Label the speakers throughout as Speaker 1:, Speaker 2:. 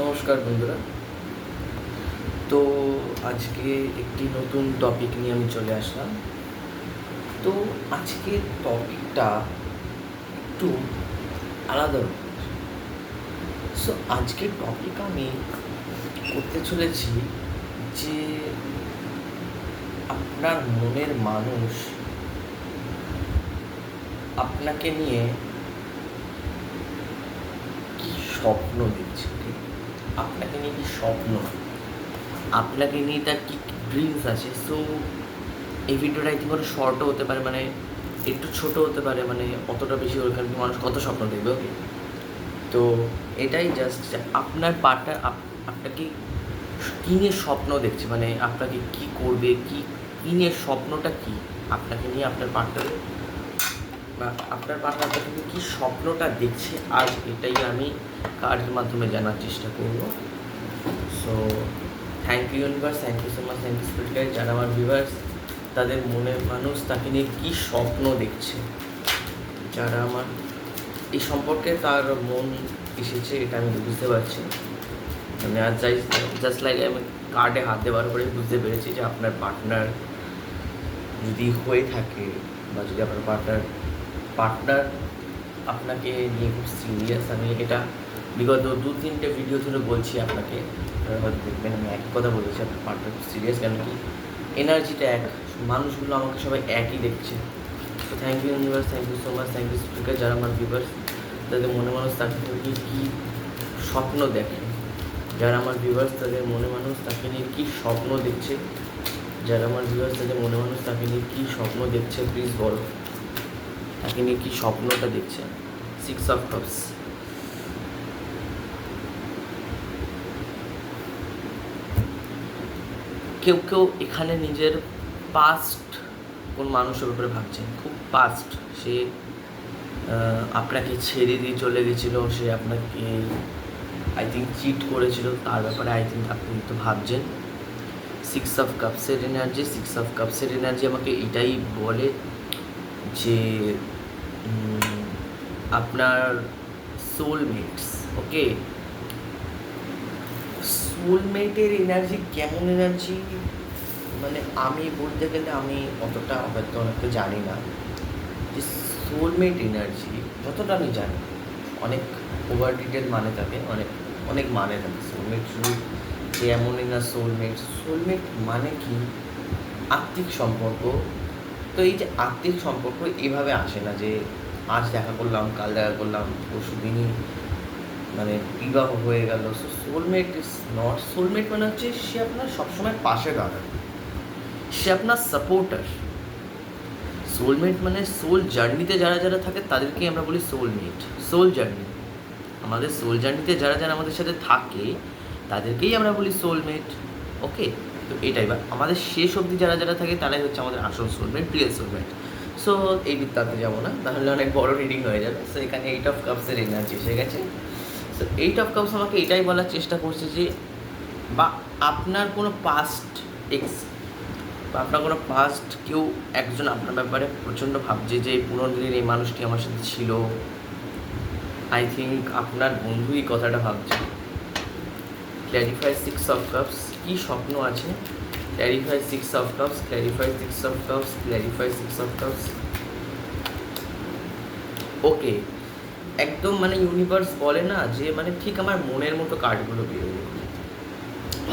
Speaker 1: নমস্কার বন্ধুরা। তো আজকে একটি নতুন টপিক নিয়ে আমি চলে আসলাম। তো আজকের টপিকটা একটু আলাদা রকমের। আজকের টপিক আমি করতে চলেছি যে আপনার মনের মানুষ আপনাকে নিয়ে কি স্বপ্ন দেখছে, ঠিক? আপনাকে নিয়ে কি স্বপ্ন, আপনাকে নিয়ে তার কী ড্রিমস আছে। এই ভিডিওটা আই থিঙ্ক শর্টও হতে পারে, মানে একটু ছোট হতে পারে, মানে অতটা বেশি ওখানে মানুষ কত স্বপ্ন দেখবে। ওকে, তো এটাই জাস্ট আপনার পার্টনার আপনাকে কী নিয়ে স্বপ্ন দেখছে, মানে আপনাকে কি করবে, কী নিয়ে স্বপ্নটা কী আপনাকে নিয়ে আপনার পার্টনারের, বা আপনার পার্টনার আপনাকে নিয়ে কী স্বপ্নটা দেখছে, আজ এটাই আমি কার্ডের মাধ্যমে জানার চেষ্টা করব। So thank you universe, thank you so much, thank you spirit guide. যারা আমার ভিউয়ার্স, তাদের মনের মানুষ তাকে নিয়ে কী স্বপ্ন দেখছে, যারা আমার এই সম্পর্কে তার মন এসেছে, এটা আমি বুঝতে পারছি। মানে আজ জাস্ট লাইক আমি কার্ডে হাত দেওয়ার পরে বুঝতে পেরেছি যে আপনার পার্টনার যদি হয়ে থাকে, বা যদি আপনার পার্টনার আপনাকে নিয়ে খুব সিরিয়াস। আমি এটা বিগত 2-3টে ভিডিও ধরে বলছি আপনাকে, হয়তো দেখবেন আমি একই কথা বলেছি, আপনার পার্টনার খুব সিরিয়াস। কেন কি এনার্জিটা এক, মানুষগুলো আমাকে সবাই একই দেখছে। তো thank you universe, thank you so much, thank you speaker. যারা আমার ভিউয়ার্স, তাদের মনে মানুষ তাকে নিয়ে কী স্বপ্ন দেখে, যারা আমার ভিউয়ার্স তাদের মনে মানুষ তাকে নিয়ে কী স্বপ্ন দেখছে, যারা আমার ভিউয়ার্স তাদের মনে মানুষ তাকে নিয়ে কী স্বপ্ন দেখছে, প্লিজ বলো তাকে নিয়ে কী স্বপ্নটা দেখছে। 6 অফ কাপস। কেউ কেউ এখানে নিজের পাস্ট কোন মানুষের উপরে ভাবছেন, খুব পাস্ট। সে আপনাকে ছেড়ে দিয়ে চলে গেছিলো, সে আপনাকে আই থিঙ্ক চিট করেছিল, তার ব্যাপারে আই থিঙ্ক আপনি তো ভাবছেন। 6 অফ কাপসের এনার্জি, 6 অফ কাপসের এনার্জি আমাকে এটাই বলে যে আপনার সোলমেটস, ওকে, সোলমেটের এনার্জি কেমন এনার্জি, মানে আমি বলতে গেলে আমি অতটা হয়তো অনেকটা জানি না যে সোলমেট এনার্জি, যতটা আমি জানি অনেক ওভার ডিটেল মানে থাকে, অনেক অনেক মানে থাকে। সোলমেট শুধু যে এমনই না, সোলমেট মানে কি আত্মিক সম্পর্ক। তো এই যে আত্মিক সম্পর্ক এভাবে আসে না যে আজ দেখা করলাম, কাল দেখা করলাম, পরশু দিনই মানে বিবাহ হয়ে গেল। So soulmate is not, soulmate মানে হচ্ছে সে আপনার সবসময় পাশে দাঁড়ায়, সে আপনার সাপোর্টার। সোলমেট মানে সোল জার্নিতে যারা যারা থাকে তাদেরকেই আমরা বলি সোলমেট। সোল জার্নি, আমাদের সোল জার্নিতে যারা যারা আমাদের সাথে থাকে তাদেরকেই আমরা বলি সোলমেট। ওকে, তো এটাই বা আমাদের শেষ অবধি যারা যারা থাকে তারাই হচ্ছে আমাদের আসল সোলমেট, রিয়েল সোলমেট। সো এই বৃত্তান্তে যাবো না, তাহলে অনেক বড় রিডিং হয়ে যাবে। সো এখানে 8 অফ কাপসের এনার্জি এসে গেছে। সো 8 অফ কাপস আমাকে এটাই বলার চেষ্টা করছে যে, বা আপনার কোনো পাস্ট এক্স, বা আপনার কোনো পাস্ট কেউ একজন আপনার ব্যাপারে প্রচণ্ড ভাবছে যে পুরোনো দিনের এই মানুষটি আমার সাথে ছিল। আই থিঙ্ক আপনার বন্ধুই কথাটা ভাবছে। ক্ল্যারিফাই 6 অফ কাপস, কী স্বপ্ন আছে, clarify 6 of cups, clarify 6 of cups, clarify 6 of cups. Okay, একদম মানে ইউনিভার্স বলে না যে মানে ঠিক আমার মনের মতো কার্ডগুলো বেরোবে।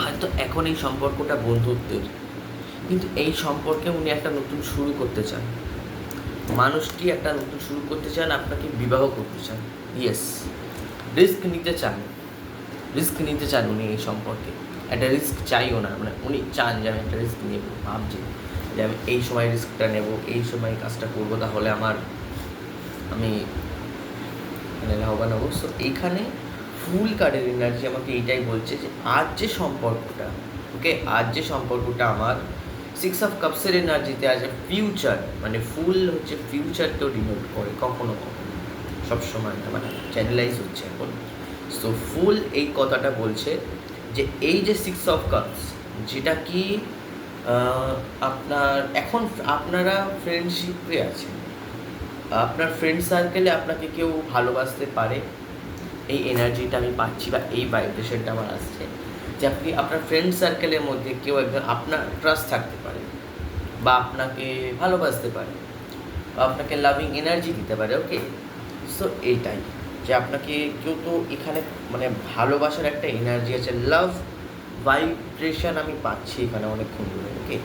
Speaker 1: হয়তো এখন এই সম্পর্কটা বন্ধুত্বের, কিন্তু এই সম্পর্কে উনি একটা নতুন শুরু করতে চান, মানুষটি একটা নতুন শুরু করতে চান, আপনাকে বিবাহ করতে চান। ইয়েস, রিস্ক নিতে চান, রিস্ক নিতে চান উনি এই সম্পর্কে। একটা রিস্ক চাইও না, মানে উনি চান যে আমি একটা রিস্ক নেব, ভাবছি যে আমি এই সময় রিস্কটা নেব, এই সময় কাজটা করবো, তাহলে আমি মানে লাভবান হবো। সো এইখানে ফুল কার্ডের এনার্জি আমাকে এইটাই বলছে যে আজ যে সম্পর্কটা, ওকে, আজ যে সম্পর্কটা আমার 6 অফ কাপসের এনার্জিতে আছে ফিউচার, মানে ফুল হচ্ছে ফিউচারকেও ডিনোট করে কখনো কখনো, সবসময় না, মানে চ্যানেলাইজ হচ্ছে এখন। সো ফুল এই কথাটা বলছে যে এই যে 6 অফ কাপস, যেটা কি আপনার এখন আপনারা ফ্রেন্ডশিপে আছেন, আপনার ফ্রেন্ড সার্কেলে আপনাকে কেউ ভালোবাসতে পারে, এই এনার্জিটা আমি পাচ্ছি বা এই ভাইব্রেশনটা আমার আসছে যে আপনি আপনার ফ্রেন্ড সার্কেলের মধ্যে কেউ একজন আপনার ট্রাস্ট থাকতে পারে বা আপনাকে ভালোবাসতে পারে বা আপনাকে লাভিং এনার্জি দিতে পারে। ওকে, সো এইটাই যে আপনাকে কেউ তো এখানে মানে ভালোবাসার একটা এনার্জি আছে, লাভ ভাইব্রেশন আমি পাচ্ছি এখানে অনেকক্ষণ ধরে। ওকে,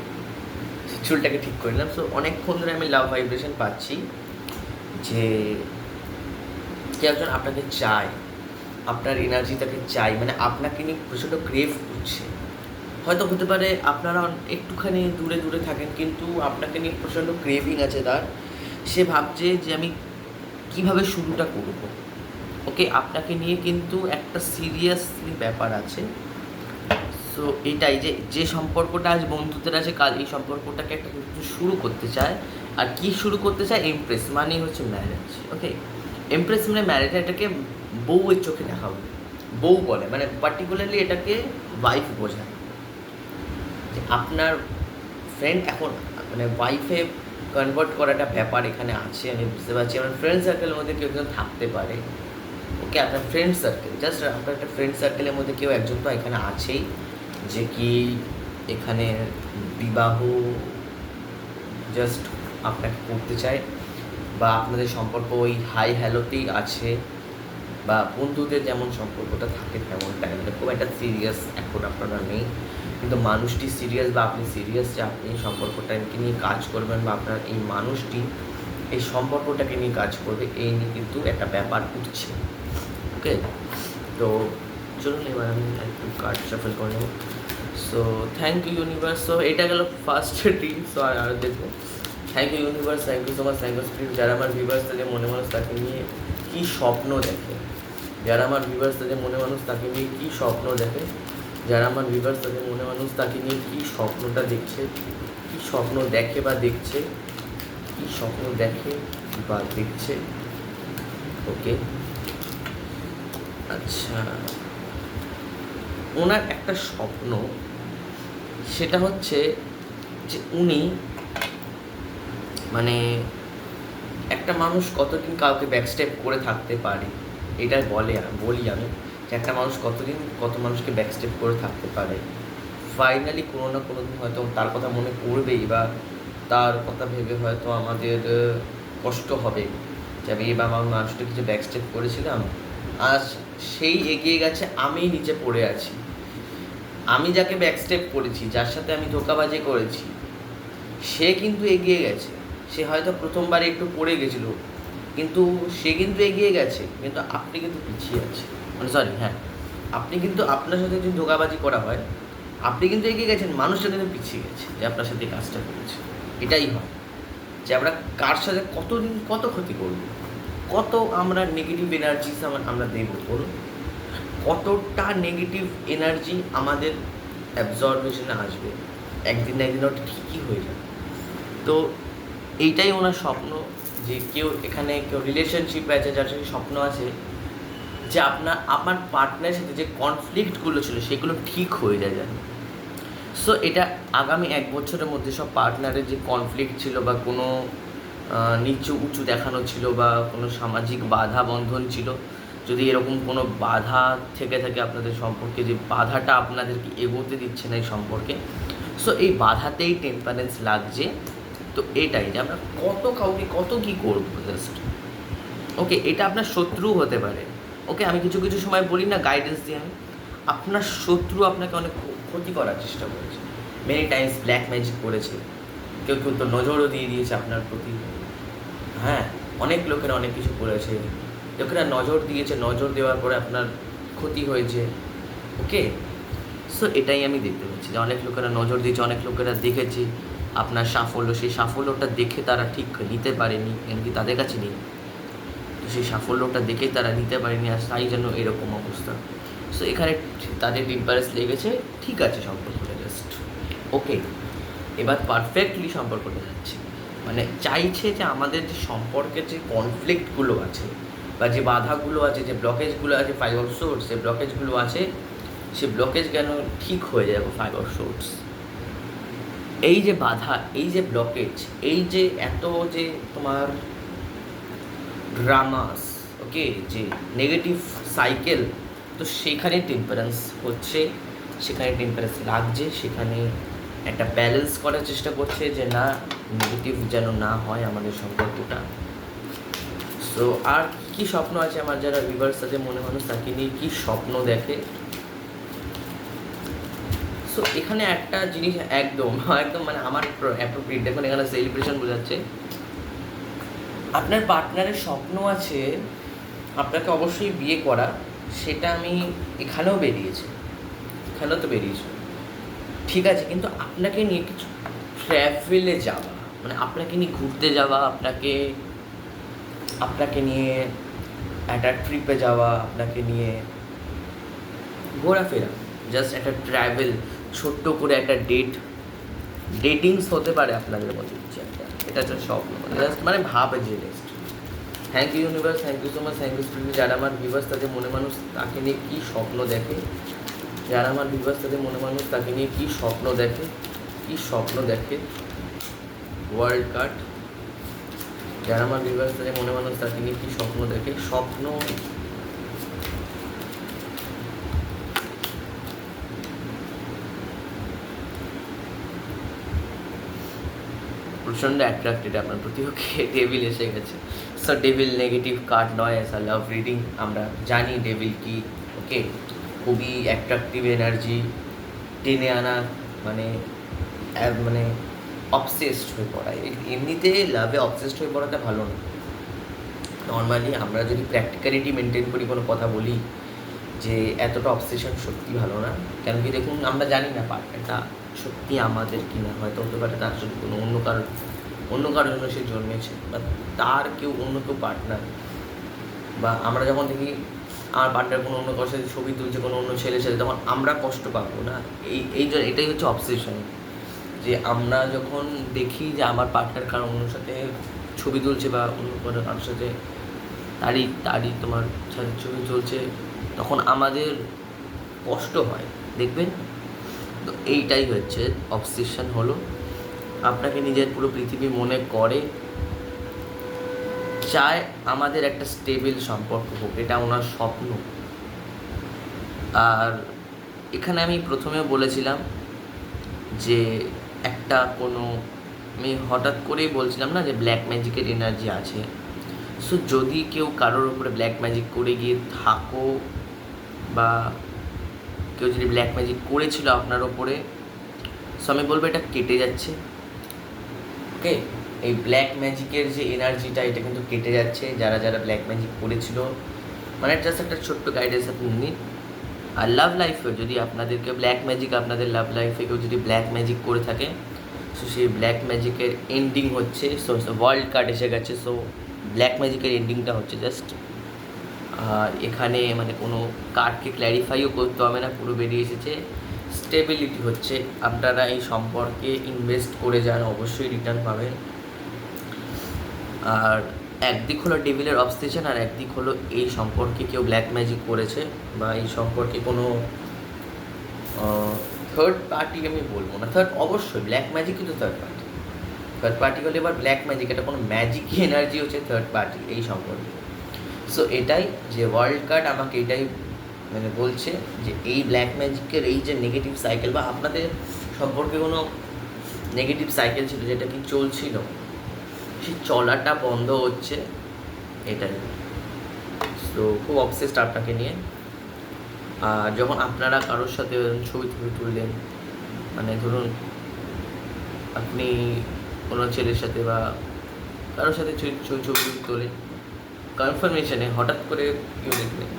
Speaker 1: চুলটাকে ঠিক করে নিলাম। সো অনেকক্ষণ ধরে আমি লাভ ভাইব্রেশন পাচ্ছি যে কেউ একজন আপনাকে চায়, আপনার এনার্জি তাকে চাই, মানে আপনাকে নিয়ে প্রচণ্ড ক্রেভ করছে। হয়তো হতে পারে আপনারা একটুখানি দূরে দূরে থাকেন, কিন্তু আপনাকে নিয়ে প্রচণ্ড ক্রেভিং আছে তার। সে ভাবছে যে আমি কিভাবে শুরুটা করব। ওকে, আপনাকে নিয়ে কিন্তু একটা সিরিয়াসলি ব্যাপার আছে। সো এটাই যে যে সম্পর্কটা আজ বন্ধুদের আছে, কাল এই সম্পর্কটাকে একটা কিছু শুরু করতে চায়। আর কি শুরু করতে চায়? এমপ্রেস মানেই হচ্ছে ম্যারেজ। ওকে, এমপ্রেস মানে ম্যারেজ, এটাকে বউয়ের চোখে দেখা হবে, বউ বলে, মানে পার্টিকুলারলি এটাকে ওয়াইফ বোঝায় যে আপনার ফ্রেন্ড এখন মানে ওয়াইফে কনভার্ট করাটা ব্যাপার এখানে আছে। আমি বুঝতে পারছি আমার ফ্রেন্ড সার্কেলের মধ্যে কেউ একজন থাকতে পারে। ওকে, আপনার ফ্রেন্ড সার্কেল, জাস্ট আপনার একটা ফ্রেন্ড সার্কেলের মধ্যে কেউ একজন তো এখানে আছেই যে কি এখানে বিবাহ জাস্ট আপনাকে করতে চায়, বা আপনাদের সম্পর্ক ওই হাই হ্যালোতেই আছে, বা বন্ধুদের যেমন সম্পর্কটা থাকে তেমনটাই, মানে খুব একটা সিরিয়াস এখন আপনারা নেই, কিন্তু মানুষটি সিরিয়াস বা আপনি সিরিয়াস যে আপনি এই সম্পর্কটাকে নিয়ে কাজ করবেন বা আপনার এই মানুষটি এই সম্পর্কটাকে নিয়ে কাজ করবে, এই নিয়ে কিন্তু একটা ব্যাপার উঠছে। ওকে, তো চলুন এবার আমি একটু কার্ড শাফল করে নেব। So thank you universe. So এটা গেল ফার্স্ট টিম। সো আর দেখবো, thank you universe, thank you so much, thank you spirit. যারা আমার ভিউয়ার্স তাদের মনে মানুষ তাকে নিয়ে কী স্বপ্ন দেখে, যারা আমার ভিউয়ার্স তাদের মনে মানুষ তাকে নিয়ে কী স্বপ্ন দেখে, যারা আমার ভিউয়ার্স তাদের মনে মানুষ তাকে নিয়ে কী স্বপ্নটা দেখছে, কী স্বপ্ন দেখে বা দেখছে, কী স্বপ্ন দেখে বা দেখছে। ওকে, আচ্ছা, ওনার একটা স্বপ্ন, সেটা হচ্ছে যে উনি মানে একটা মানুষ কতদিন কাউকে ব্যাকস্টেপ করে থাকতে পারে, এটা বলি আমি যে একটা মানুষ কতদিন কত মানুষকে ব্যাকস্টেপ করে থাকতে পারে। ফাইনালি কোনো না কোনো দিন হয়তো তার কথা মনে পড়বেই, বা তার কথা ভেবে হয়তো আমাদের কষ্ট হবে যে আমি এবার আমার মানুষটা কিছু ব্যাকস্টেপ করেছিলাম, আজ সেই এগিয়ে গেছে, আমি নিচে পড়ে আছি। আমি যাকে ব্যাকস্টেপ করেছি, যার সাথে আমি ধোঁকাবাজি করেছি, সে কিন্তু এগিয়ে গেছে। সে হয়তো প্রথমবারে একটু পড়ে গেছিলো, কিন্তু সে কিন্তু এগিয়ে গেছে, কিন্তু আপনি কিন্তু পিছিয়ে আছেন। মানে সরি, হ্যাঁ, আপনি কিন্তু আপনার সাথে যদি ধোঁকাবাজি করা হয়, আপনি কিন্তু এগিয়ে গেছেন, মানুষটা কিন্তু পিছিয়ে গেছে যে আপনার সাথে কাজটা করেছে। এটাই হয় যে আমরা কার সাথে কতদিন কত ক্ষতি করব, কত আমরা নেগেটিভ এনার্জি আমরা দেব, বলুন কতটা নেগেটিভ এনার্জি আমাদের অ্যাবজর্বেশনে আসবে, একদিন না একদিন ওটা ঠিকই হয়ে যাবে। তো এইটাই ওনার স্বপ্ন, যে কেউ এখানে কেউ রিলেশনশিপে আছে, যার সাথে স্বপ্ন আছে যে আমার পার্টনারের সাথে যে কনফ্লিক্টগুলো ছিল সেগুলো ঠিক হয়ে যায় যেন। সো এটা আগামী 1 বছরের মধ্যে সব পার্টনারের যে কনফ্লিক্ট ছিল বা কোনো নিচু উঁচু দেখানো ছিল বা কোনো সামাজিক বাধা বন্ধন ছিল, যদি এরকম কোনো বাধা থেকে থাকে আপনাদের সম্পর্কে, যে বাধাটা আপনাদেরকে এগোতে দিচ্ছে না এই সম্পর্কে, সো এই বাধাতেই টেম্পারেন্স লাগছে। তো এটাই যে আমরা কাউকে কত কী করবো জাস্ট। ওকে, এটা আপনার শত্রু হতে পারে। ওকে, আমি কিছু কিছু সময় বলি না গাইডেন্স দিয়ে, আমি আপনার শত্রু আপনাকে অনেক ক্ষতি করার চেষ্টা করেছে, মেনি টাইমস ব্ল্যাক ম্যাজিক করেছে, কেউ কেউ তো নজরও দিয়ে দিয়েছে আপনার প্রতি। হ্যাঁ, অনেক লোকেরা অনেক কিছু করেছে, লোকেরা নজর দিয়েছে, নজর দেওয়ার পরে আপনার ক্ষতি হয়েছে। ওকে, সো এটাই আমি দেখতে পাচ্ছি যে অনেক লোকেরা নজর দিয়েছে, অনেক লোকেরা দেখেছি আপনার সাফল্য, সেই সাফল্যটা দেখে তারা ঠিক নিতে পারেনি, এমনকি তাদের কাছে নেই, তো সেই সাফল্যটা দেখেই তারা নিতে পারেনি, আর তাই জন্য এরকম অবস্থা। সো এখানে তাদের ডিম্পারেন্স লেগেছে, ঠিক আছে সম্পর্কটা জাস্ট ওকে, এবার পারফেক্টলি সম্পর্কটা যাচ্ছে, মানে চাইছে যে আমাদের যে সম্পর্কের যে কনফ্লিক্টগুলো আছে বা যে বাধাগুলো আছে, যে ব্লকেজগুলো আছে, 5 অফ সোর্স যে ব্লকেজগুলো আছে, সে ব্লকেজ কেন ঠিক হয়ে যাবে। 5 অফ সোর্স, এই যে বাধা, এই যে ব্লকেজ, এই যে এত যে তোমার ড্রামাস, ওকে, যে নেগেটিভ সাইকেল, তো সেখানে টেম্পারেন্স হচ্ছে, সেখানে টেম্পারেন্স লাগছে, সেখানে একটা ব্যালেন্স করার চেষ্টা করছে যে না নেগেটিভ যেন না হয় আমাদের সম্পর্কটা। সো আর কী স্বপ্ন আছে আমার যারা ভিউয়ার্স আছে, মনে মানুষ তাকে নিয়ে কী স্বপ্ন দেখে। সো এখানে একটা জিনিস একদম একদম মানে আমার অ্যাপ্রোপ্রিয়েট, দেখুন এখানে সেলিব্রেশন বোঝাচ্ছে আপনার পার্টনারের স্বপ্ন আছে আপনাকে অবশ্যই বিয়ে করা, সেটা আমি এখানেও বেরিয়েছে, এখানেও তো বেরিয়েছে, ঠিক আছে, কিন্তু আপনাকে নিয়ে কিছু ট্র্যাভেলে যাওয়া, মানে আপনাকে নিয়ে ঘুরতে যাওয়া, আপনাকে নিয়ে একটা ট্রিপে যাওয়া, আপনাকে নিয়ে ঘোরাফেরা, জাস্ট একটা ট্র্যাভেল, ছোট্ট করে একটা ডেটিংস হতে পারে আপনাদের মধ্যে কিছু একটা, এটা হচ্ছে স্বপ্ন, জাস্ট মানে ভাবে যে next. Thank you universe, thank you so much, thank you spirit. যারা আমার ভিউয়ার্স তাদের মনে মানুষ তাকে নিয়ে কী স্বপ্ন দেখে, যারা আমার ভিউয়ার্স তাদের মনে মানুষ তাকে নিয়ে কী স্বপ্ন দেখে, কী স্বপ্ন দেখে, ওয়ার্ল্ড কার্ড। যারা আমার ভিউয়ার্স তাদের মনে মানুষ তাকে নিয়ে কী স্বপ্ন দেখে, স্বপ্ন প্রচণ্ড অ্যাট্রাক্টেড আপনার প্রতি। ওকে, ডেভিল এসে গেছে। সো ডেভিল নেগেটিভ কার্ড নয়, অ্যাজ আ লাভ রিডিং আমরা জানি ডেভিল কি। ওকে, খুবই অ্যাট্রাকটিভ এনার্জি, টেনে আনা, মানে মানে অবসেসড হয়ে পড়া। এমনিতে লাভে অবসেসড হয়ে পড়াটা ভালো না। নর্মালি আমরা যদি প্র্যাকটিক্যালিটি মেনটেন করি, কোনো কথা বলি যে এতটা অবসেশন সত্যি ভালো না। কেন কি দেখুন, আমরা জানি না পার্টনারটা সত্যি আমাদের কিনা, হয়তো হতে পারে তার যদি কোনো অন্য কারোর জন্য সে জন্মেছে, বা তার অন্য কেউ পার্টনার, বা আমরা যখন দেখি আমার পার্টনার কোনো অন্য কারোর সাথে ছবি তুলছে কোনো অন্য ছেলের সাথে, তখন আমরা কষ্ট পাবো না। এটাই হচ্ছে অবসেশন, যে আমরা যখন দেখি যে আমার পার্টনার কারো অন্য সাথে ছবি তুলছে বা অন্য কোনো কারোর সাথে তারই তোমার সাথে ছবি চলছে, তখন আমাদের কষ্ট হয়, দেখবেন। তো এইটাই হচ্ছে অবসেশন, হলো আপনাকে নিজের পুরো পৃথিবী মনে করে, চায় আমাদের একটা স্টেবল সম্পর্ক হোক, এটা ওনার স্বপ্ন। আর এখানে আমি প্রথমে বলেছিলাম যে একটা আমি হঠাৎ করেই বলছিলাম না যে ব্ল্যাক ম্যাজিকের এনার্জি আছে। সো যদি কেউ কারোর উপরে ব্ল্যাক ম্যাজিক করে গিয়ে থাকো, বা কেউ যদি ব্ল্যাক ম্যাজিক করেছিল আপনার ওপরে, সো আমি বলবো এটা কেটে যাচ্ছে। ওকে, এই ব্ল্যাক ম্যাজিকের যে এনার্জিটা, এটা কিন্তু কেটে যাচ্ছে। যারা ব্ল্যাক ম্যাজিক করেছিল, মানে জাস্ট একটা ছোট্ট গাইডেন্স আপনি নিন। আর লাভ লাইফে যদি আপনাদেরকে ব্ল্যাক ম্যাজিক, আপনাদের লাভ লাইফে কেউ যদি ব্ল্যাক ম্যাজিক করে থাকে, সো সেই ব্ল্যাক ম্যাজিকের এন্ডিং হচ্ছে, সো ওয়ার্ল্ড কার্ড এসে গেছে। সো ব্ল্যাক ম্যাজিকের এন্ডিংটা হচ্ছে জাস্ট, আর এখানে মানে কোনো কার্ডকে ক্ল্যারিফাইও করতে হবে না, পুরো বেরিয়ে এসেছে। স্টেবিলিটি হচ্ছে, আপনারা এই সম্পর্কে ইনভেস্ট করে যান, অবশ্যই রিটার্ন পাবেন। আর একদিক হলো ডেভিলের অবসেশন, আর একদিক হলো এই সম্পর্কে কেউ ব্ল্যাক ম্যাজিক করেছে, বা এই সম্পর্কে কোনো থার্ড পার্টি, আমি বলবো না থার্ড, অবশ্যই ব্ল্যাক ম্যাজিক কিন্তু থার্ড পার্টি হলে এবার ব্ল্যাক ম্যাজিক, এটা কোনো ম্যাজিক এনার্জি হচ্ছে থার্ড পার্টি এই সম্পর্কে। সো এটাই যে ওয়ার্ল্ড কার্ড আমাকে এটাই মানে বলছে যে এই ব্ল্যাক ম্যাজিকের এই যে নেগেটিভ সাইকেল, বা আপনাদের সম্পর্কে কোনো নেগেটিভ সাইকেল ছিল যেটা কি চলছিল, সেই চলাটা বন্ধ হচ্ছে, এটাই। সো খুব অবসেসড আপনাকে নিয়ে। আর যখন আপনারা কারোর সাথে ছবি তুললেন, মানে ধরুন আপনি কোনো ছেলের সাথে বা কারোর সাথে ছবি তোলেন, কনফার্মেশনে হঠাৎ করে কেউ দেখলেন,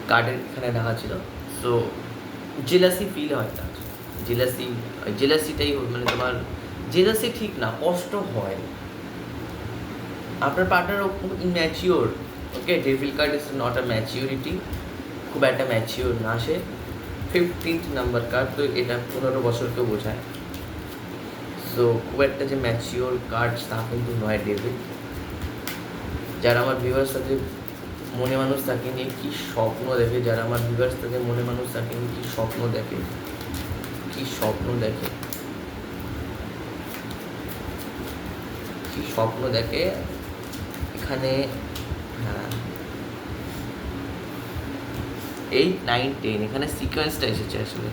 Speaker 1: কার্ডের এখানে দেখা ছিল, সো জেলাসি ফিল হয়, তার জেলাসিটাই মানে তোমার জেলাসি ঠিক না, কষ্ট হয়। আপনার পার্টনার খুব immature. Okay, devil card is not a maturity, খুব একটা ম্যাচিওর না সে। 15th নাম্বার কার্ড, তো এটা 15 বছরকেও বোঝায়। সো খুব একটা যে ম্যাচিওর কার্ড তা কিন্তু নয় ডেভিল। যারা আমার ভিউয়ার্স তাদের মনে মানুষ তাকে নিয়ে কী স্বপ্ন দেখে, যারা আমার ভিউয়ার্স তাদের মনে মানুষ তাকে নিয়ে কী স্বপ্ন দেখে, কী স্বপ্ন দেখে, কী স্বপ্ন দেখে এখানে। হ্যাঁ, 8, 9, 10 এখানে সিকোয়েন্সটা এসেছে আসলে।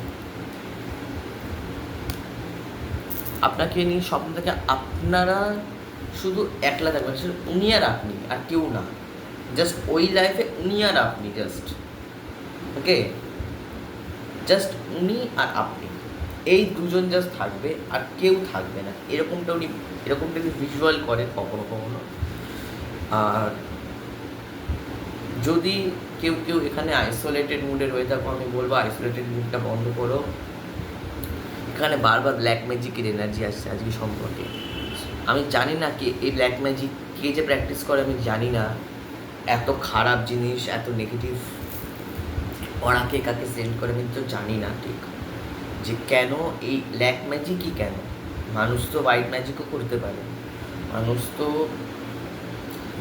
Speaker 1: আপনাকে নিয়ে স্বপ্ন থেকে আপনারা শুধু একলা থাকবেন, আসলে উনি আর আপনি, আর কেউ না। জাস্ট ওই লাইফে উনি আর আপনি, জাস্ট ওকে, জাস্ট উনি আর আপনি, এই দুজন জাস্ট থাকবে, আর কেউ থাকবে না। এরকমটা উনি ভিজুয়াল করে কখনো কখনো। আর যদি কেউ এখানে আইসোলেটেড মুডে রয়ে থাকো, আমি বলবো আইসোলেটেড মুডটা বন্ধ করো। এখানে বারবার ব্ল্যাক ম্যাজিকের এনার্জি আসছে আজকে সম্পর্কে। আমি জানি না কি এই ব্ল্যাক ম্যাজিক কে যে প্র্যাকটিস করে, আমি জানি না। এত খারাপ জিনিস, এত নেগেটিভ ওরা কে কাকে সেন্ড করে, আমি তো জানি না ঠিক যে কেন এই ব্ল্যাক ম্যাজিকই কেন। মানুষ তো হোয়াইট ম্যাজিকও করতে পারে, মানুষ তো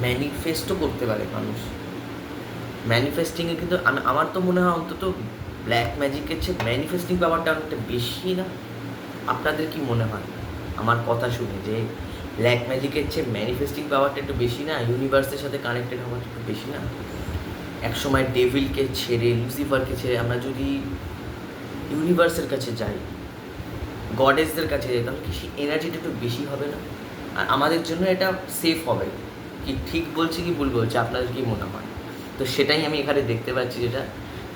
Speaker 1: ম্যানিফেস্টও করতে পারে। মানুষ ম্যানিফেস্টিংয়ে কিন্তু আমার তো মনে হয় অন্তত ব্ল্যাক ম্যাজিকের চেয়ে ম্যানিফেস্টিং পাওয়ারটা অনেকটা বেশি না? আপনাদের কি মনে হয় আমার কথা শুনে, যে ব্ল্যাক ম্যাজিকের চেয়ে ম্যানিফেস্টিং পাওয়ারটা একটু বেশি না? ইউনিভার্সের সাথে কানেক্টেড হওয়াটা একটু বেশি না? একসময় ডেভিলকে ছেড়ে, লুসিফারকে ছেড়ে আমরা যদি ইউনিভার্সের কাছে যাই, গডেসদের কাছে যাই, তাহলে কি সেই এনার্জিটা একটু বেশি হবে না? আর আমাদের জন্য এটা সেফ হবে। কি ঠিক বলছি কি ভুল বলছি, আপনাদের কি মনে হয়? তো সেটাই আমি এখানে দেখতে পাচ্ছি, যেটা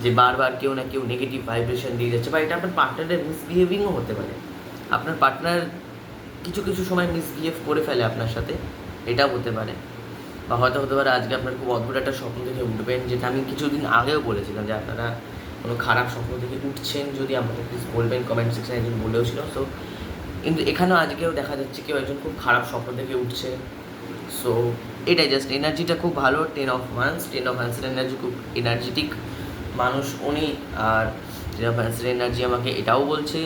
Speaker 1: যে বারবার কেউ না কেউ নেগেটিভ ভাইব্রেশন দিয়ে যাচ্ছে, বা এটা আপনার পার্টনারের মিসবিহেভিংও হতে পারে। আপনার পার্টনার কিছু সময় মিসবিহেভ করে ফেলে আপনার সাথে, এটাও হতে পারে। বা হয়তো হতে পারে আজকে আপনার খুব অদ্ভুত একটা স্বপ্ন দেখে উঠবেন, যেটা আমি কিছুদিন আগেও বলেছিলাম যে আপনারা কোনো খারাপ স্বপ্ন থেকে উঠছেন, যদি আমাকে প্লিজ বলবেন, কমেন্ট সেকশনে একজন বলেও ছিল। সো কিন্তু এখানেও আজকেও দেখা যাচ্ছে কেউ একজন খুব খারাপ স্বপ্ন থেকে উঠছে। সো এটাই জাস্ট এনার্জিটা খুব ভালো। 10 of Wands এনার্জি খুব এনার্জেটিক মানুষ উনি। আর 10 of Wands এনার্জি আমাকে এটাও বলছে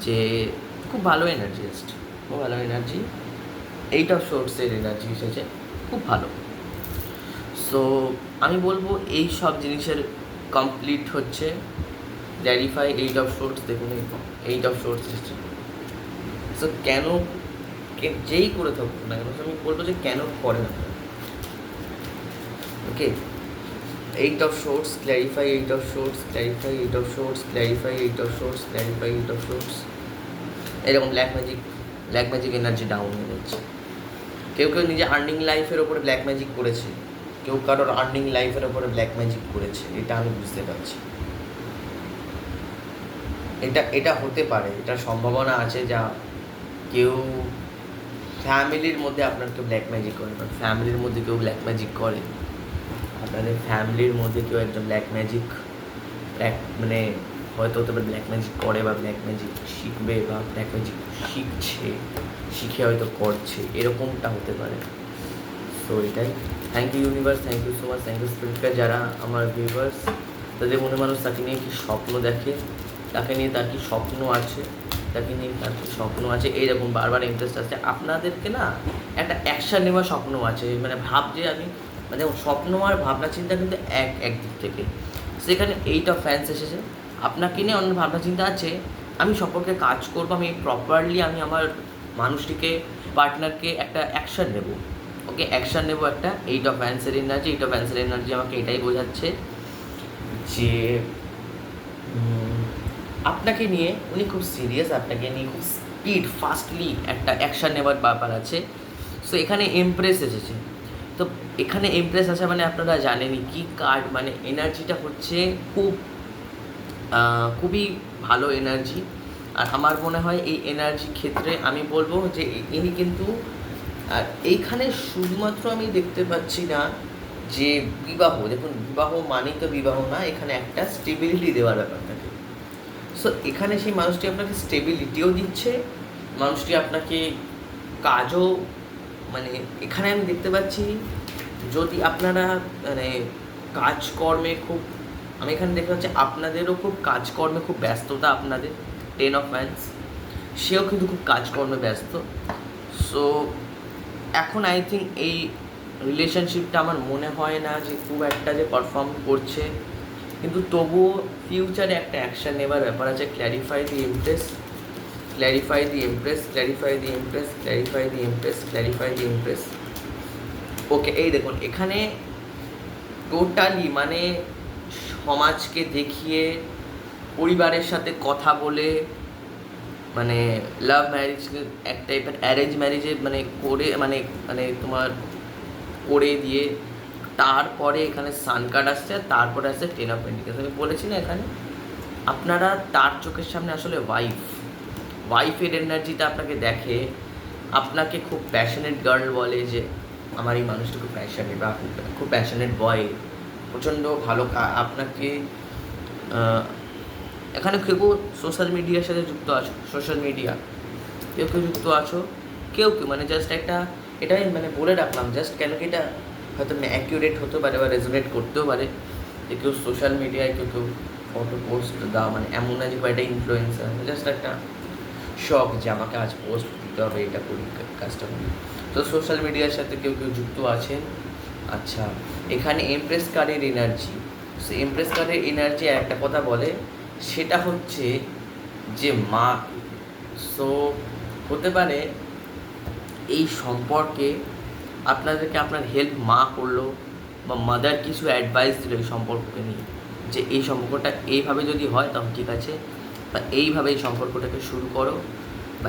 Speaker 1: যে খুব ভালো এনার্জি, জাস্ট খুব ভালো এনার্জি। 8 of Swords এনার্জি এসেছে, খুব ভালো। সো আমি বলবো এই সব জিনিসের কমপ্লিট হচ্ছে ক্ল্যারিফাই 8 of Swords। দেখুন 8 of Swords এসেছে। সো কেন যেই করে থাকুক না কেন, আমি বলবো যে কেন করে না, ওকে। 8 of Swords clarify, 8 of Swords clarify, 8 of Swords clarify, 8 of Swords clarify, 8 of Swords। এরকম ব্ল্যাক ম্যাজিক এনার্জি ডাউন হয়ে যাচ্ছে। কেউ নিজে আর্নিং লাইফের ওপরে ব্ল্যাক ম্যাজিক করেছে, কেউ কারোর আর্নিং লাইফের ওপরে ব্ল্যাক ম্যাজিক করেছে, এটা আমি বুঝতে পারছি। এটা হতে পারে, এটা সম্ভাবনা আছে। যা কেউ ফ্যামিলির মধ্যে আপনার কেউ ব্ল্যাক ম্যাজিক করে, বাট ফ্যামিলির মধ্যে কেউ ব্ল্যাক ম্যাজিক করে, আপনাদের ফ্যামিলির মধ্যে কেউ একজন ব্ল্যাক ম্যাজিক মানে হয়তো হতে পারে ব্ল্যাক ম্যাজিক করে, বা ব্ল্যাক ম্যাজিক শিখবে, বা ব্ল্যাক ম্যাজিক শিখে হয়তো করছে, এরকমটা হতে পারে। সো এটাই। Thank you universe, thank you so much, thank you স্পিরিটকা। যারা আমার ভিউয়ার্স, তাদের মনে মানুষ তাকে নিয়ে কি স্বপ্ন দেখে, তাকে নিয়ে তার কি স্বপ্ন আছে, তাকে নিয়ে তার কি স্বপ্ন আছে, এইরকম বারবার ইন্টারেস্ট আছে। আপনাদেরকে না একটা অ্যাকশান নেওয়ার স্বপ্ন আছে, মানে ভাবছে আমি, মানে স্বপ্ন আর ভাবনা চিন্তা কিন্তু একদিক থেকে। সেখানে 8 of Wands এসেছে, আপনাকে নিয়ে অন্য ভাবনা চিন্তা আছে, আমি সম্পর্কে কাজ করবো, আমি প্রপারলি আমি আমার মানুষটিকে, পার্টনারকে একটা অ্যাকশান নেব, ওকে, অ্যাকশান নেব একটা। 8 of Wands energy, 8 of Wands energy আমাকে এটাই বোঝাচ্ছে যে আপনাকে নিয়ে উনি খুব সিরিয়াস, আপনাকে নিয়ে খুব ফাস্টলি একটা অ্যাকশান নেওয়ার ব্যাপার আছে। সো এখানে এমপ্রেস এসেছে, তো এখানে এমপ্রেস আছে মানে আপনারা জানেনই কি কার্ড, মানে এনার্জিটা হচ্ছে খুবই ভালো এনার্জি। আর আমার মনে হয় এই এনার্জি ক্ষেত্রে আমি বলবো যে ইনি কিন্তু, আর এইখানে শুধুমাত্র আমি দেখতে পাচ্ছি না যে বিবাহ, দেখুন বিবাহ মানেই তো বিবাহ না, এখানে একটা স্টেবিলিটি দেওয়ার ব্যাপার থাকে। সো এখানে সেই মানুষটি আপনাকে স্টেবিলিটিও দিচ্ছে, মানুষটি আপনাকে কাজও, মানে এখানে আমি দেখতে পাচ্ছি যদি আপনারা মানে কাজকর্মে খুব, আমি এখানে দেখতে পাচ্ছি আপনাদেরও খুব কাজকর্মে খুব ব্যস্ততা আপনাদের। 10 of Wands সেও কিন্তু খুব কাজকর্মে ব্যস্ত। সো এখন আই থিঙ্ক এই রিলেশনশিপটা আমার মনে হয় না যে খুব একটা যে পারফর্ম করছে, কিন্তু তবুও ফিউচারে একটা অ্যাকশান নেবার ব্যাপার আছে। ক্ল্যারিফাই দি এমপ্রেস, ক্ল্যারিফাই দি এমপ্রেস, ক্ল্যারিফাই দি এমপ্রেস, ক্ল্যারিফাই দি এমপ্রেস, ক্ল্যারিফাই দি এমপ্রেস। ওকে, এই দেখুন এখানে টোটালি মানে সমাজকে দেখিয়ে, পরিবারের সাথে কথা বলে, মানে লাভ ম্যারেজ এক টাইপের অ্যারেঞ্জ ম্যারেজে মানে করে মানে মানে তোমার করে দিয়ে তারপরে এখানে সান কার্ড আসছে, আর তারপরে আসছে 10 অফ পেন্টিকেলস। আমি বলেছি না এখানে আপনারা তার চোখের সামনে আসলে ওয়াইফের এনার্জিটা আপনাকে দেখে, আপনাকে খুব প্যাশনেট গার্ল বলে যে আমার এই মানুষটা খুব প্যাশনেট, বা খুব প্যাশনেট বয়, প্রচণ্ড ভালো আপনাকে। এখানে কেউ কেউ সোশ্যাল মিডিয়ার সাথে যুক্ত আছো, সোশ্যাল মিডিয়া কেউ কেউ যুক্ত আছো, কেউ কেউ মানে জাস্ট একটা, এটা আমি মানে বলে রাখলাম জাস্ট কেন কি এটা হয়তো অ্যাকিউরেট হতে পারে বা রেজোনেট করতেও পারে, যে কেউ সোশ্যাল মিডিয়ায় কেউ কেউ ফটো পোস্ট দাও, মানে এমন না যে একটা ইনফ্লুয়েন্সার, জাস্ট একটা শখ যে আমাকে আজ পোস্ট দিতে হবে, এটা করি কাজটা করি। তো সোশ্যাল মিডিয়ার সাথে কেউ কেউ যুক্ত আছেন। আচ্ছা, এখানে এমপ্রেস কার্ডের এনার্জি, সে এমপ্রেস কার্ডের এনার্জি একটা কথা বলে, সেটা হচ্ছে যে মা। সো হতে পারে এই সম্পর্কে আপনাদেরকে আপনার হেল্প মা করলো, বা মাদার কিছু অ্যাডভাইস দিল এই সম্পর্ককে নিয়ে, যে এই সম্পর্কটা এইভাবে যদি হয় তখন ঠিক আছে, বা এইভাবে এই সম্পর্কটাকে শুরু করো, বা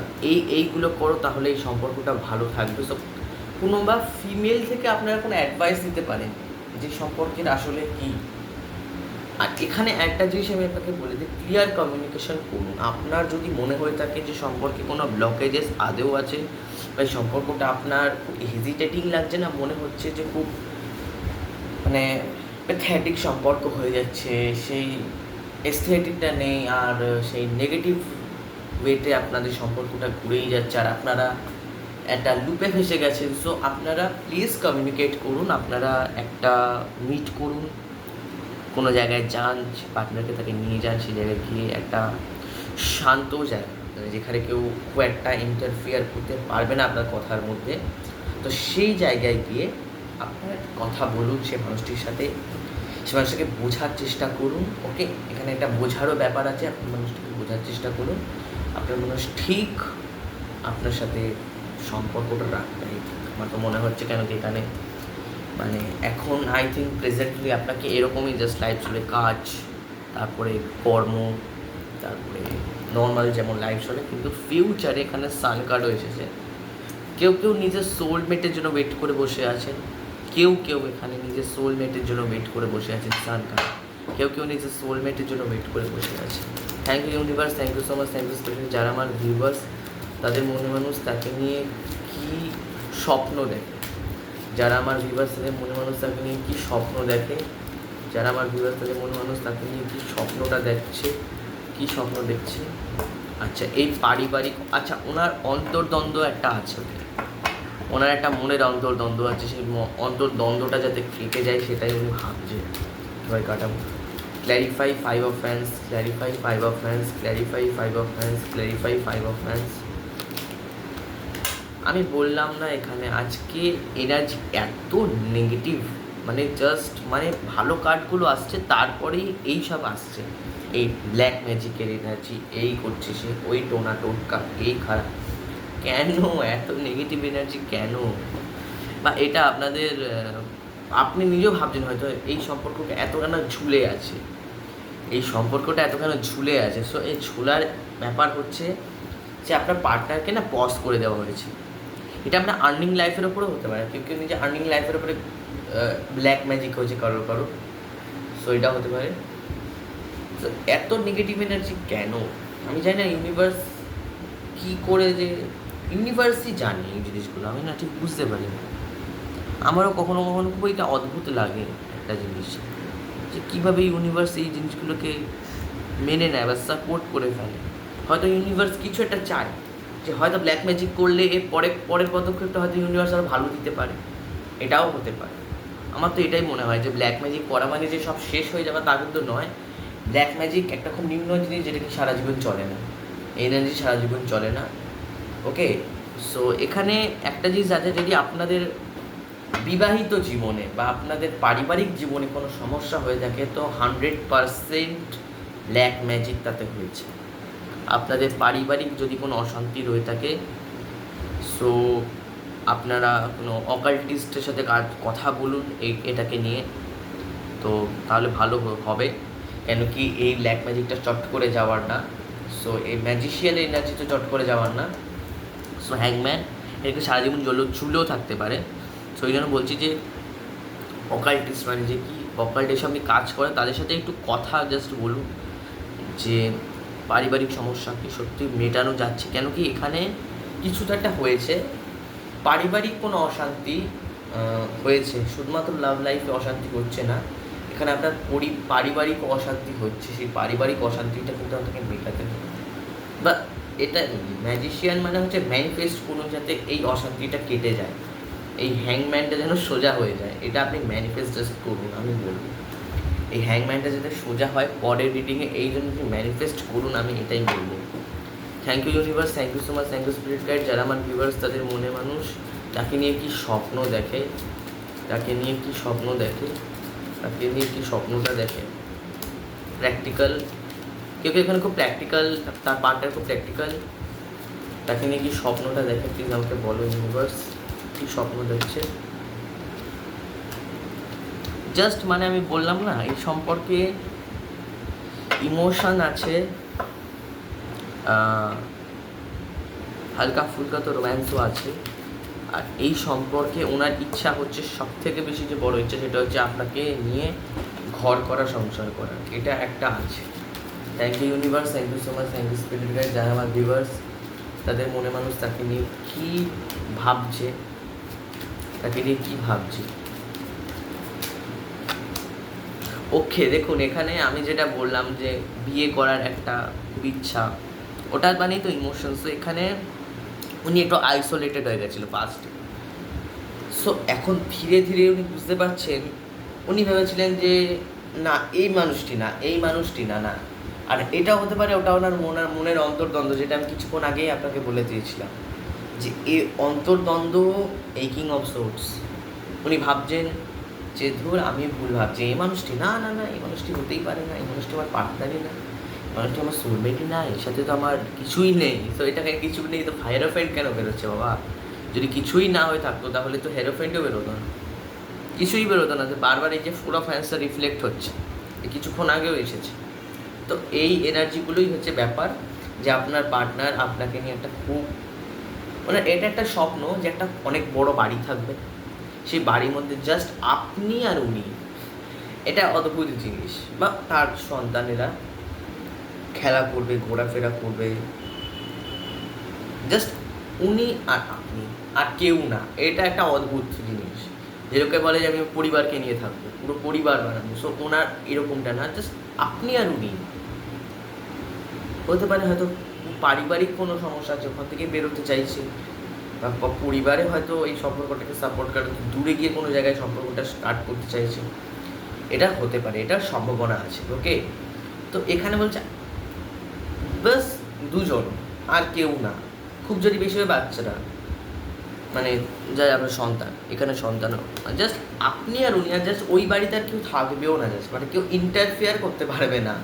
Speaker 1: এইগুলো করো, তাহলে এই সম্পর্কটা ভালো থাকবে। সো কোনো বা ফিমেল থেকে আপনারা কোনো অ্যাডভাইস দিতে পারেন যে সম্পর্কের আসলে কী। আর এখানে একটা জিনিস আমি আপনাকে বলে দিই, ক্লিয়ার কমিউনিকেশন করুন। আপনার যদি মনে হয়ে থাকে যে সম্পর্কে কোনো ব্লকেজেস আদেও আছে, বা এই সম্পর্কটা আপনার খুব হেজিটেটিং লাগছে না, মনে হচ্ছে যে খুব মানে প্যাথেটিক সম্পর্ক হয়ে যাচ্ছে, সেই এস্থেটিকটা নেই, আর সেই নেগেটিভ ওয়েতে আপনাদের সম্পর্কটা ঘুরেই যাচ্ছে, আর আপনারা একটা লুপে ফেসে গেছেন। সো আপনারা প্লিজ কমিউনিকেট করুন, আপনারা একটা মিট করুন, কোনো জায়গায় যান, পার্টনারকে তাকে নিয়ে যান, সেই জায়গায় গিয়ে একটা শান্ত জায়গা, যেখানে কেউ খুব একটা ইন্টারফিয়ার করতে পারবে না আপনার কথার মধ্যে। তো সেই জায়গায় গিয়ে আপনার কথা বলুন সে মানুষটির সাথে, সে মানুষটাকে বোঝার চেষ্টা করুন। ওকে, এখানে একটা বোঝারও ব্যাপার আছে, আপনি মানুষটাকে বোঝার চেষ্টা করুন, আপনার মানুষ ঠিক আপনার সাথে সম্পর্কটা রাখবে। আমার তো মনে হচ্ছে কেন কি এখানে মানে এখন আই থিঙ্ক প্রেজেন্টলি আপনাকে এরকমই জাস্ট লাইফ চলে, কাজ, তারপরে কর্ম, তারপরে নর্মাল যেমন লাইফ চলে, কিন্তু ফিউচারে এখানে সান কার্ডও এসেছে। কেউ কেউ নিজের সোলমেটের জন্য ওয়েট করে বসে আছেন, কেউ কেউ এখানে নিজের সোলমেটের জন্য ওয়েট করে বসে আছেন সান কার্ড, কেউ কেউ নিজের সোলমেটের জন্য ওয়েট করে বসে আছে। Thank you universe, thank you so much, thank you specially যারা আমার ভিউয়ার্স, তাদের মনে মানুষ তাকে নিয়ে কী স্বপ্ন দেখে, যারা আমার ভিউয়ার্স তাদের মনে মানুষ তাকে নিয়ে কী স্বপ্ন দেখে, যারা আমার ভিউয়ার্স তাদের মনে মানুষ তাকে নিয়ে কী স্বপ্নটা দেখছে, কী স্বপ্ন দেখছে। আচ্ছা, এই পারিবারিক, আচ্ছা ওনার অন্তর্দ্বন্দ্ব একটা আছে, ওনার একটা মনের অন্তর্দ্বন্দ্ব আছে, সেই অন্তর্দ্বন্দ্বটা যাতে কেটে যায় সেটাই উনি ভাবছে। এবার কাটাবো। Clarify 5 of hands, clarify 5 of hands, clarify 5 of hands, clarify 5 of hands. আমি বললাম না এখানে আজকে এনার্জি এত নেগেটিভ, মানে জাস্ট মানে ভালো কার্ডগুলো আসছে, তারপরেই এই সব আসছে, এই ব্ল্যাক ম্যাজিকের এনার্জি, এই করছে সে, ওই টোনা টোটকা, এই খারাপ, কেন এত নেগেটিভ এনার্জি কেন? বা এটা আপনাদের আপনি নিজেও ভাবছেন হয়তো এই সম্পর্কটা এত কেন ঝুলে আছে, এই সম্পর্কটা এত কেন ঝুলে আছে। সো এই ঝুলার ব্যাপার হচ্ছে যে আপনার পার্টনারকে না পজ করে দেওয়া হয়েছে। এটা আপনার আর্নিং লাইফের ওপরেও হতে পারে, কেউ কেউ নিজে আর্নিং লাইফের ওপরে ব্ল্যাক ম্যাজিক হয়েছে কারো, সো এটা হতে পারে। তো এত নেগেটিভ এনার্জি কেন আমি জানি না, ইউনিভার্স কী করে, যে ইউনিভার্সই জানে এই জিনিসগুলো, আমি না ঠিক বুঝতে পারি না। আমারও কখনো কখনো খুব এটা অদ্ভুত লাগে একটা জিনিস, যে কীভাবে ইউনিভার্স এই জিনিসগুলোকে মেনে নেয় বা সাপোর্ট করে ফেলে। হয়তো ইউনিভার্স কিছু একটা চায়, যে হয়তো ব্ল্যাক ম্যাজিক করলে এর পরের পদক্ষেপটা হয়তো ইউনিভার্স আরও ভালো দিতে পারে, এটাও হতে পারে। আমার তো এটাই মনে হয় যে ব্ল্যাক ম্যাজিক করা মানে যে সব শেষ হয়ে যাবে তা কিন্তু নয়। ব্ল্যাক ম্যাজিক একটা খুব নিম্ন জিনিস, যেটাকে সারা জীবন চলে না, এনার্জি সারা জীবন চলে না। ওকে, সো এখানে একটা জিনিস আছে, যদি আপনাদের বিবাহিত জীবনে বা আপনাদের পারিবারিক জীবনে কোনো সমস্যা হয়ে থাকে, তো 100% ব্ল্যাক ম্যাজিক তাতে হয়েছে। আপনাদের পারিবারিক যদি কোনো অশান্তি রয়ে থাকে, সো আপনারা কোনো অকাল্টিস্টের সাথে কথা বলুন এটাকে নিয়ে, তো তাহলে ভালো হবে, কেন কি এই ব্ল্যাক ম্যাজিকটা চট করে যাওয়ার না, সো এই ম্যাজিশিয়ান এনার্জি তো চট করে যাওয়ার না। সো হ্যাংম্যান এটাকে সারা জীবন চুলেও থাকতে পারে। সো ওই জন্য বলছি যে অকাল্টিস্ট মানে যে কি অকাল্ট এসে আপনি কাজ করেন তাদের সাথে একটু কথা জাস্ট বলুন যে পারিবারিক সমস্যা কি সত্যি মেটানো যাচ্ছে, কেন কি এখানে কিছু তো একটা হয়েছে, পারিবারিক কোনো অশান্তি হয়েছে, শুধুমাত্র লাভ লাইফে অশান্তি হচ্ছে না, এখানে আপনার পারিবারিক অশান্তি হচ্ছে, সেই পারিবারিক অশান্তিটা কিন্তু আপনাকে মেটাতে হবে। বা এটা ম্যাজিশিয়ান মানে হচ্ছে ম্যানিফেস্ট করুন যাতে এই অশান্তিটা কেটে যায়, এই হ্যাংম্যানটা যেন সোজা হয়ে যায়, এটা আপনি ম্যানিফেস্ট জাস্ট করুন। আমি বলবো এই হ্যাংম্যানটা যাতে সোজা হয় পরের রিডিংয়ে, এই জন্য ম্যানিফেস্ট করুন, আমি এটাই বলবো। Thank you universe, thank you so much, thank you spirit guide. যারা আমার ভিউয়ার্স তাদের মনে মানুষ তাকে নিয়ে কি স্বপ্ন দেখে, তাকে নিয়ে কি স্বপ্ন দেখে, তাকে নিয়ে কি স্বপ্নটা দেখে, প্র্যাকটিক্যাল, কেউ কেউ এখানে খুব প্র্যাকটিক্যাল, তার পার্টটা খুব প্র্যাকটিক্যাল, তাকে নিয়ে কি স্বপ্নটা দেখে প্লিজ আমাকে বলো ইউনিভার্স, কী স্বপ্ন দেখছে। জাস্ট মানে আমি বললাম না এই সম্পর্কে ইমোশন আছে, হালকা ফুলকা তো রোম্যান্সও আছে, আর এই সম্পর্কে ওনার ইচ্ছা হচ্ছে সব থেকে বেশি যে বড় ইচ্ছা সেটা হচ্ছে আপনাকে নিয়ে ঘর করা, সংসার করা, এটা একটা আছে। Thank you universe, thank you so much, thank you spirit guide. যারা আমার ভিউয়ার্স তাদের মনে মানুষ তাকে নিয়ে কী ভাবছে, তাকে নিয়ে কী ভাবছে। ওকে দেখুন এখানে আমি যেটা বললাম যে বিয়ে করার একটা ইচ্ছা, ওটার মানেই তো ইমোশনস। তো এখানে উনি একটু আইসোলেটেড হয়ে গেছিলো পাস্টে, সো এখন ধীরে ধীরে উনি বুঝতে পারছেন, উনি ভেবেছিলেন যে না এই মানুষটি না, এই মানুষটি না, না আর এটা হতে পারে, ওটা ওনার মনের অন্তর্দ্বন্দ্ব, যেটা আমি কিছুক্ষণ আগেই আপনাকে বলে দিয়েছিলাম যে এই অন্তর্দ্বন্দ্ব, এই কিং অফ সোর্স, উনি ভাবছেন যে ধর আমি ভুল ভাবছি, এই মানুষটি না, না না এই মানুষটি হতেই পারে না, এই মানুষটি আমার পার্টনারই না, এই মানুষটি আমার সোলমেটই না, এর সাথে তো আমার কিছুই নেই। তো এটাকে কিছু নেই তো হাইরোফেন্ট কেন বেরোচ্ছে বাবা? যদি কিছুই না হয়ে থাকতো তাহলে তো হেরোফেন্টও বেরোতো না, কিছুই বেরোতো না, যে বারবার এই যে ফুল অফ হ্যান্ডসটা রিফ্লেক্ট হচ্ছে, কিছুক্ষণ আগেও এসেছে। তো এই এনার্জিগুলোই হচ্ছে ব্যাপার, যে আপনার পার্টনার আপনাকে নিয়ে একটা খুব মানে এটা একটা স্বপ্ন যে একটা অনেক বড় বাড়ি থাকবে, সেই বাড়ির মধ্যে জাস্ট আপনি আর উনি, এটা অদ্ভুত জিনিস, বা তার সন্তানেরা খেলা করবে, ঘোরাফেরা করবে, জাস্ট উনি আর আপনি আর কেউ না, এটা একটা অদ্ভুত জিনিস। যেরকম বলে যে আমি পরিবারকে নিয়ে থাকবো, পুরো পরিবার বানাবো, সো ওনার এরকমটা না, জাস্ট আপনি আর উনি। হতে পারে হয়তো পারিবারিক কোনো সমস্যা আছে, ওখান থেকে বেরোতে চাইছে, বা পরিবারে হয়তো এই সম্পর্কটাকে সাপোর্ট করে দূরে গিয়ে কোনো জায়গায় সম্পর্কটা স্টার্ট করতে চাইছে, এটা হতে পারে, এটার সম্ভাবনা আছে। ওকে, তো এখানে বলছে বাস দুজন আর কেউ না, খুব যদি বেশি হয় বাচ্চারা, মানে যারা আপনার সন্তান, এখানে সন্তানও জাস্ট আপনি আর উনি, আর জাস্ট ওই বাড়িতে আর কেউ থাকবেও না, জাস্ট মানে কেউ ইন্টারফেয়ার করতে পারবে না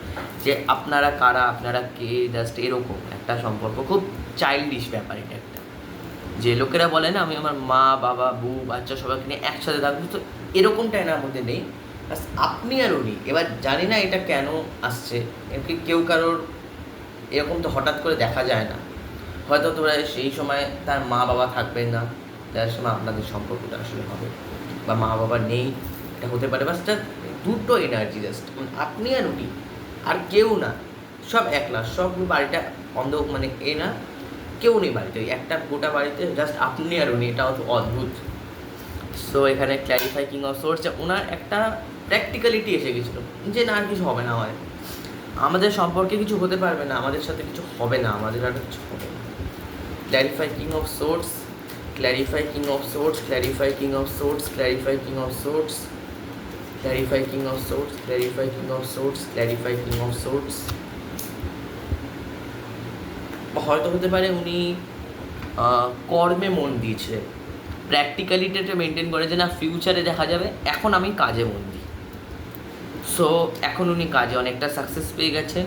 Speaker 1: যে আপনারা কারা, আপনারা কে, জাস্ট এরকম একটা সম্পর্ক, খুব চাইল্ডিশ ব্যাপার এটা একটা। যে লোকেরা বলে না আমি আমার মা বাবা বউ বাচ্চা সবাইকে নিয়ে একসাথে থাকবো, তো এরকমটা এনার মধ্যে নেই, বাস আপনি আর উনি। এবার জানি না এটা কেন আসছে, এমনকি কেউ কারোর এরকম তো হঠাৎ করে দেখা যায় না, হয়তো তোমরা সেই সময় তার মা বাবা থাকবেন না, যার সময় আপনাদের সম্পর্কটা আসলে হবে, বা মা বাবা নেই, এটা হতে পারে, বাস দুটো এনার্জি, জাস্ট আপনি আর উনি আর কেউ না, সব একলা, সব বাড়িটা অন্ধ, মানে এ না কেউ নেই বাড়িতে, ওই একটা গোটা বাড়িতে জাস্ট আপনি আর উনি, এটা হচ্ছে অদ্ভুত। সো এখানে ক্ল্যারিফাই কিং অফ সোর্স, যে ওনার একটা প্র্যাকটিক্যালিটি এসে গেছিলো যে না আর কিছু হবে না, হয় আমাদের সম্পর্কে কিছু হতে পারবে না, আমাদের সাথে কিছু হবে না, আমাদের আর কিছু হবে না। Clarify king of swords, clarify king of swords, clarify king of swords, clarify king of swords, clarify king of swords, clarify king of swords, clarify king of swords. হয়তো হতে পারে উনি কর্মে মন দিয়েছিলেন, প্র্যাকটিক্যালিটিটা মেনটেন করে যে না ফিউচারে দেখা যাবে, এখন আমি কাজে মন দিই, সো এখন উনি কাজে অনেকটা সাকসেস পেয়ে গেছেন।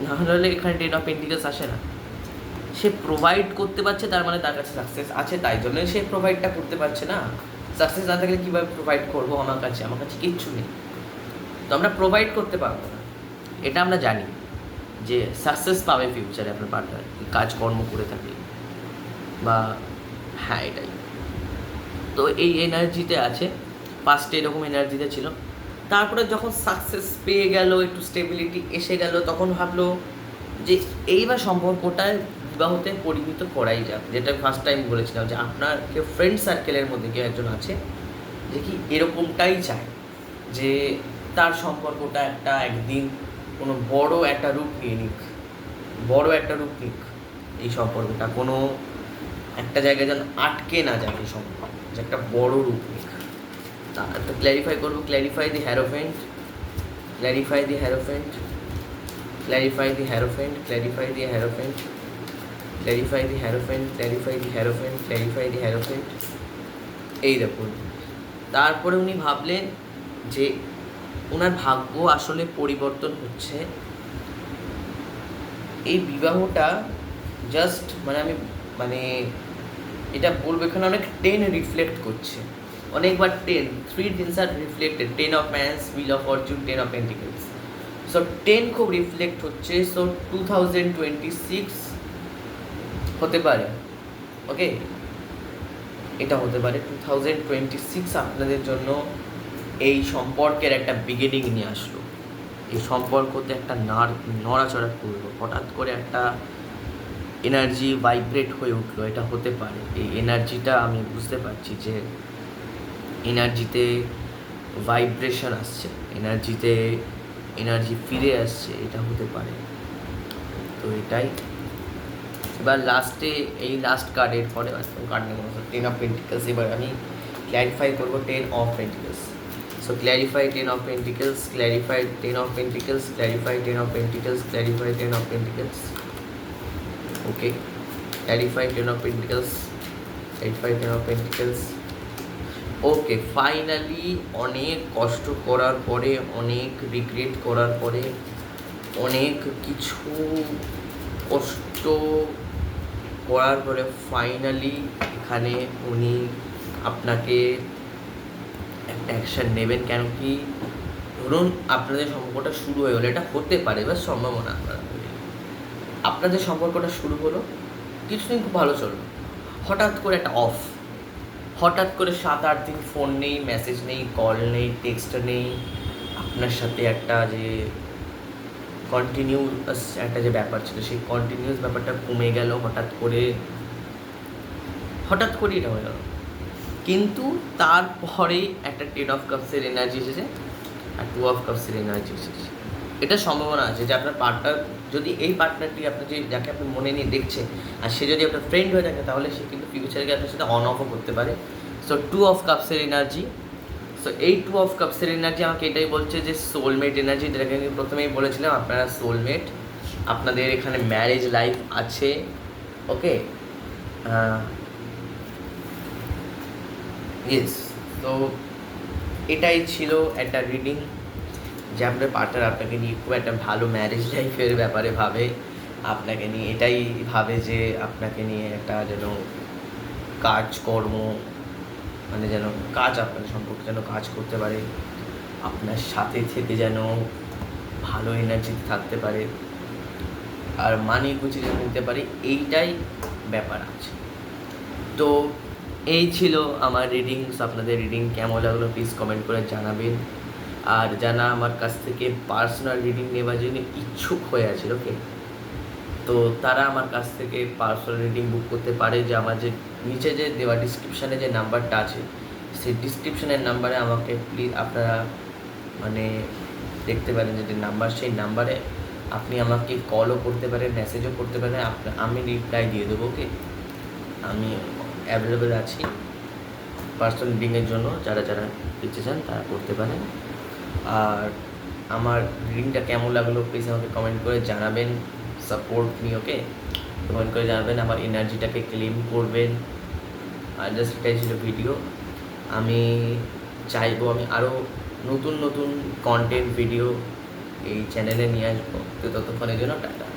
Speaker 1: না হলে এখানে 10 অফ পেন্টিকলস আসে না, সে প্রোভাইড করতে পারছে, তার মানে তার কাছে সাকসেস আছে, তাই জন্যই সে প্রোভাইডটা করতে পারছে না। সাকসেস না থাকলে কীভাবে প্রোভাইড করবো, আমার কাছে কিচ্ছু নেই, তো আমরা প্রোভাইড করতে পারবো না, এটা আমরা জানি যে সাকসেস পাবে ফিউচারে আপনার পার্টনার কাজকর্ম করে থাকে বা হ্যাঁ এটাই। তো এই এনার্জিতে আছে, ফার্স্টে এরকম এনার্জিতে ছিল, তারপরে যখন সাকসেস পেয়ে গেল, একটু স্টেবিলিটি এসে গেল, তখন ভাবলো যে এইবার সম্পর্কটায় বিবাহতে পরিণত করাই যাক। যেটা ফার্স্ট টাইম বলেছিলাম যে আপনার কেউ ফ্রেন্ড সার্কেলের মধ্যে কেউ একজন আছে যে কি এরকমটাই চায় যে তার সম্পর্কটা একদিন কোনো বড় একটা রূপ নিয়ে নিক, এই সম্পর্কটা কোনো একটা জায়গায় যেন আটকে না যায় এই সম্পর্ক, যে একটা বড় রূপ নিক। তো ক্ল্যারিফাই করবো, ক্ল্যারিফাই দি হ্যারোফেন্ট, এই দেখুন। তারপরে উনি ভাবলেন যে ওনার ভাগ্য আসলে পরিবর্তন হচ্ছে, এই বিবাহটা জাস্ট আমি এটা বলবো এখানে অনেক 10 রিফ্লেক্ট করছে, অনেকবার 3 things আর reflected, 10 of wands, wheel of fortune, 10 of pentacles. So 10 খুব রিফ্লেক্ট হচ্ছে। সো 2026 হতে পারে, ওকে, এটা হতে পারে 2026 আপনাদের জন্য এই সম্পর্কের একটা বিগিনিং নিয়ে আসলো, এই সম্পর্কতে একটা নড়াচড়া করলো, হঠাৎ করে একটা এনার্জি ভাইব্রেট হয়ে উঠলো, এটা হতে পারে। এই এনার্জিটা আমি বুঝতে পারছি যে এনার্জিতে ভাইব্রেশন আসছে, এনার্জি ফিরে আসছে, এটা হতে পারে। তো এটাই। এবার লাস্টে এই লাস্ট কার্ডের পরে কার্ড নেব 10 অফ পেন্টিকলস। এবার আমি ক্ল্যারিফাই করবো 10 of pentacles. So clarify 10 of Pentacles, clarify 10 of Pentacles, clarify 10 of Pentacles, clarify 10 of Pentacles. Okay, clarify 10 of Pentacles, clarify 10 of Pentacles. Okay, finally অনেক কষ্ট করার পরে, অনেক রিগ্রেট করার পরে, অনেক কিছু কষ্ট করার পরে ফাইনালি এখানে উনি আপনাকে একটা অ্যাকশান নেবেন। কেন কি, ধরুন আপনাদের সম্পর্কটা শুরু হয়ে গেলো, এটা হতে পারে, এবার সম্ভাবনা আপনাদের সম্পর্কটা শুরু হলো, কিছুদিন খুব ভালো চললো, হঠাৎ করে একটা অফ, হঠাৎ করে 7-8 দিন ফোন নেই, মেসেজ নেই, কল নেই, টেক্সট নেই, আপনার সাথে একটা যে কন্টিনিউয়াস একটা যে ব্যাপার ছিল সেই কন্টিনিউয়াস ব্যাপারটা কমে গেল হঠাৎ করে এটা হয়ে গেল। কিন্তু তারপরেই একটা 10 অফ কাপসের এনার্জি এসেছে আর 2 অফ কাপসের এনার্জি এসেছে। এটা সম্ভাবনা আছে যে আপনার পার্টনার, যদি এই পার্টনারটি আপনার যাকে আপনি মনে নিয়ে দেখছেন আর সে যদি আপনার ফ্রেন্ড হয়ে থাকে, তাহলে সে কিন্তু ফিউচারে গিয়ে আপনার সাথে অন অফও করতে পারে। সো 2 অফ কাপসের এনার্জি। সো এই 2 অফ কাপসের এনার্জি আমাকে এটাই বলছে যে সোলমেট এনার্জি, যেটাকে আমি প্রথমেই বলেছিলাম, আপনারা সোলমেট, আপনাদের এখানে ম্যারেজ লাইফ আছে। ওকে, ইয়েস। তো এটাই ছিল একটা রিডিং যে আপনার পার্টনার আপনাকে নিয়ে খুব একটা ভালো ম্যারেজ লাইফের ব্যাপারে ভাবে, আপনাকে নিয়ে এটাই ভাবে যে আপনাকে নিয়ে একটা যেন কাজকর্ম, যেন কাজ, আপনার সম্পর্কে যেন কাজ করতে পারে, আপনার সাথে থেকে যেন ভালো এনার্জি থাকতে পারে আর মানি গুছিয়ে যেন নিতে পারে, এইটাই ব্যাপার আছে। তো এই ছিল আমার রিডিংস। আপনাদের রিডিং কেমন লাগলো প্লিজ কমেন্ট করে জানাবেন। আর যারা আমার কাছ থেকে পার্সোনাল রিডিং নেওয়ার জন্য ইচ্ছুক হয়ে আছে, ওকে, তো তারা আমার কাছ থেকে পার্সোনাল রিডিং বুক করতে পারে। যে আমার যে নিচে যে দেওয়া ডিসক্রিপশানে যে নাম্বারটা আছে, সেই ডিসক্রিপশানের নাম্বারে আমাকে প্লিজ আপনারা দেখতে পারেন যে নাম্বার, সেই নাম্বারে আপনি আমাকে কলও করতে পারেন, মেসেজও করতে পারেন, আমি রিপ্লাই দিয়ে দেবো। ওকে, আমি অ্যাভেলেবেল আছি পার্সোনাল রিডিংয়ের জন্য, যারা দিতে চান তারা করতে পারেন। আর আমার রিডিংটা কেমন লাগলো প্লিজ আমাকে কমেন্ট করে জানাবেন, সাপোর্ট মি। ওকে, কমেন্ট করে জানাবেন, আমার এনার্জিটাকে ক্লেম করবেন। আর জাস্ট এটাই ছিল ভিডিও। আমি চাইবো আমি আরও নতুন কন্টেন্ট ভিডিও এই চ্যানেলে নিয়ে আসবো। তো ততক্ষণের জন্য টাটা।